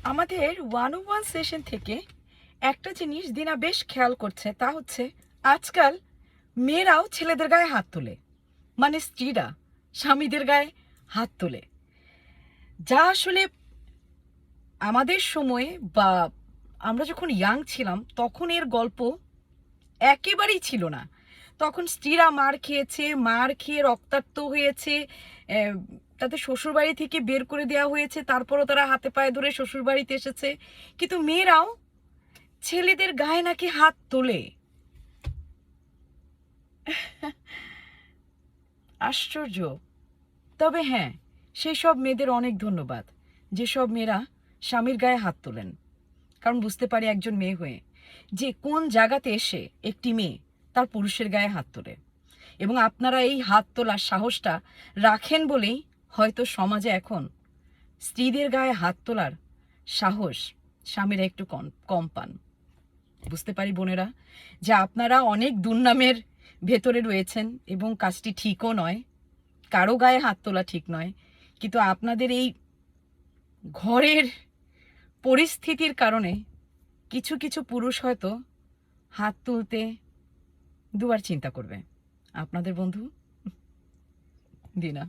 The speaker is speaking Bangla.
আমাদের 101 সেশন থেকে একটা জিনিস দিনা বেশ খেয়াল করছে, তা হচ্ছে আজকাল মেয়েরাও ছেলেদের গায়ে হাত তোলে, মানে স্ত্রীরা স্বামীদের গায়ে হাত তোলে, যা আসলে আমাদের সময়ে বা আমরা যখন ইয়াং ছিলাম তখন এর গল্প একেবারেই ছিল না। তখন স্ত্রীরা মার খেয়েছে, মার খেয়ে রক্তাক্ত হয়েছে, তাদের শ্বশুরবাড়ি থেকে বের করে দেওয়া হয়েছে, তারপরও তারা হাতে পায়ে ধরে শ্বশুরবাড়িতে এসেছে। কিন্তু মেয়েরাও ছেলেদের গায়ে নাকি হাত তোলে। আশ্চর্য। তবে হ্যাঁ, সেই সব মেয়েদের অনেক ধন্যবাদ যেসব মেয়েরা স্বামীর গায়ে হাত তোলেন। কারণ বুঝতে পারি একজন মেয়ে হয়ে যে কোন জায়গাতে এসে একটি মেয়ে তার পুরুষের গায়ে হাত তোলে। এবং আপনারা এই হাত তোলার সাহসটা রাখেন বলেই হয়তো সমাজে এখন স্ত্রীদের গায়ে হাত তোলার সাহস স্বামীরা একটু কম কম পান। বুঝতে পারি বোনেরা যে আপনারা অনেক দুর্নামের ভেতরে রয়েছেন এবং কাজটি ঠিকও নয়, কারো গায়ে হাত তোলা ঠিক নয়। কিন্তু আপনাদের এই ঘরের পরিস্থিতির কারণে কিছু কিছু পুরুষ হয়তো হাত তুলতে দুবার চিন্তা করবে। আপনাদের বন্ধু দিনা।